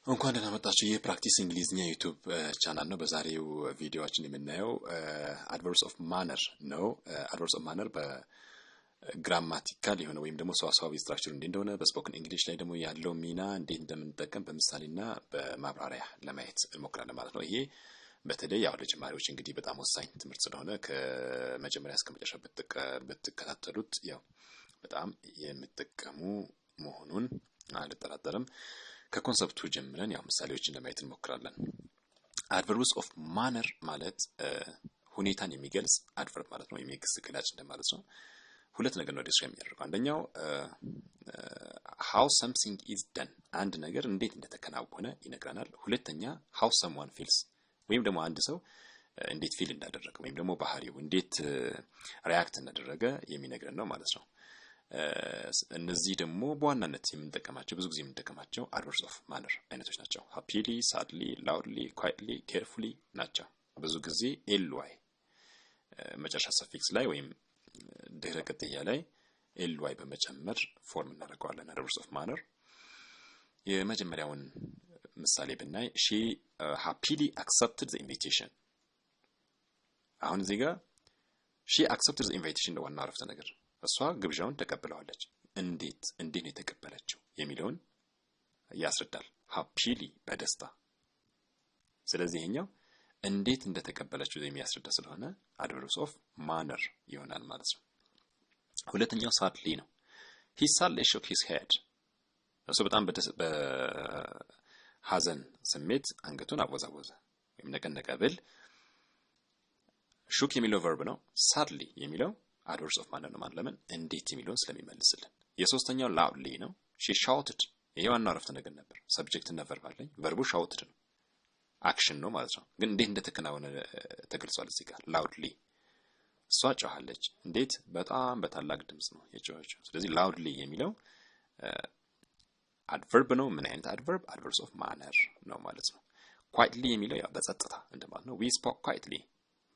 እንኳን ደህና መጣችሁ። የፕራክቲስ እንግሊዝኛ ዩቲዩብ ቻናል ነው። በዛሬው ቪዲዮአችን የምናየው አድቨርብስ ኦፍ ማነር ነው። አድቨርብስ ኦፍ ማነር በግራማቲካል የሆነ ወይም ደግሞ ሰዋሰዋዊ ስትራክቸር እንዴት እንደሆነ በስፖክን እንግሊሽ ላይ ደግሞ ያለው ሚና እንዴት እንደምንጠቀም በምሳሌና በማብራሪያ ለማየት እንሞክራለን ማለት ነው። ይሄ በተለይ ያው ለጀማሪዎች እንግዲህ በጣም ወሳኝ ትምህርት ስለሆነ ከመጀመሪያ እስከ መጨረሻ ብትከታተሉት ያው በጣም የምትጠቀሙ መሆኑን አልጠራጠርም። ከኮንሰፕቱ ጀምረን ያው ምሳሌዎችን ለማየት እንሞክራለን። አድቨርብስ ኦፍ ማነር ማለት ሁኔታን የሚገልጽ አድቨርብ ማለት ነው፣ የሚግስ ግላጭ እንደማለት ነው። ሁለት ነገር ነው ዲስክራይብ የሚያደርገው። አንደኛው how something is done፣ አንድ ነገር እንዴት እንደተከናወነ ይነግረናል። ሁለተኛ how someone feels፣ ወይም ደግሞ አንድ ሰው እንዴት ፊል እንዳደረገ ወይም ደግሞ ባህሪው እንዴት ሪአክት እንዳደረገ የሚነግረን ነው ማለት ነው። እነዚህ ደግሞ በዋናነት የምንጠቀማቸው ብዙ ጊዜ የምንጠቀማቸው አድቨርብስ ኦፍ ማነር አይነቶች ናቸው። ሃፒሊ፣ ሳድሊ፣ ላውድሊ፣ ኳይትሊ፣ ኬርፉሊ ናቸው። ብዙ ጊዜ ኤልዋይ መጨረሻ ሰፊክስ ላይ ወይም ድህረ ቅጥያ ላይ ኤልዋይ በመጨመር ፎርም እናደርገዋለን አድቨርብስ ኦፍ ማነር። የመጀመሪያውን ምሳሌ ብናይ ሺ ሃፒሊ አክሰፕትድ ዘ ኢንቪቴሽን። አሁን እዚህ ጋር ሺ አክሰፕትድ ዘ ኢንቪቴሽን ነው ዋናው አረፍተ ነገር። እሷ ግብዣውን ተቀብለዋለች። እንዴት ነው የተቀበለችው የሚለውን ያስረዳል። ሃፒሊ በደስታ። ስለዚህ ይሄኛው እንዴት እንደተቀበለችው የሚያስረዳ ስለሆነ አድቨርብስ ኦፍ ማነር ይሆናል ማለት ነው። ሁለተኛው ሳድሊ ነው። he sadly shook his head። እሱ በጣም በሐዘን ስሜት አንገቱን አወዛወዘ ወይም ነቀነቀ ብል ሹክ የሚለው ቨርብ ነው። ሳድሊ የሚለው አድቨርብስ ኦፍ ማነር ነው ማለት ለምን እንዴት የሚለውን ስለሚመልስልን። የሶስተኛው ላውድሊ ነው። she shouted። ይሄ ዋናው አረፍተ ነገር ነበር። ሰብጀክት እና ቨርብ አለኝ። ቨርቡ shouted ነው፣ አክሽን ነው ማለት ነው። ግን እንዴት እንደተከናወነ ተገልጿል እዚህ ጋር ላውድሊ። እሷ ጮኻለች። እንዴት? በጣም በታላቅ ድምጽ ነው የጮኸችው። ስለዚህ ላውድሊ የሚለው አድቨርብ ነው። ምን አይነት አድቨርብ? አድቨርብስ ኦፍ ማነር ነው ማለት ነው። quietly የሚለው ያው በጸጥታ እንደማለት ነው። we spoke quietly፣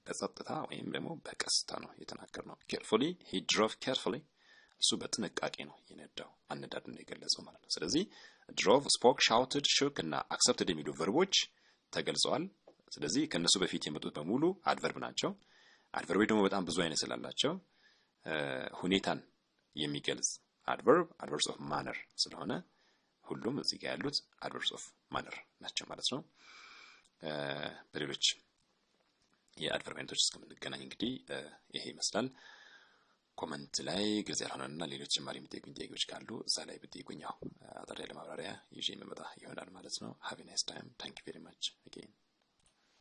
በጸጥታ ወይም ደግሞ በቀስታ ነው የተናገርነው። carefully he drove carefully፣ እሱ በጥንቃቄ ነው የነዳው፣ አነዳድ ነው የገለጸው ማለት ነው። ስለዚህ drove፣ spoke፣ shouted፣ shook እና accepted የሚሉ ቨርቦች ተገልጸዋል። ስለዚህ ከነሱ በፊት የመጡት በሙሉ አድቨርብ ናቸው። አድቨርቦች ደግሞ በጣም ብዙ አይነት ስላላቸው ሁኔታን የሚገልጽ አድቨርብ አድቨርብስ ኦፍ ማነር ስለሆነ ሁሉም እዚህ ጋር ያሉት አድቨርብስ ኦፍ ማነር ናቸው ማለት ነው። በሌሎች የአድቨርብ አይነቶች እስከምንገናኝ እንግዲህ ይሄ ይመስላል። ኮመንት ላይ ግልጽ ያልሆነና ሌሎች ጀማሪ የሚጠይቁኝ ጥያቄዎች ካሉ እዛ ላይ ብትጠይቁኝ ያው አጠር ያለ ማብራሪያ ይዤ የምመጣ ይሆናል ማለት ነው። ሃቭ ኤ ናይስ ታይም። ታንክ ዩ ቬሪ ማች።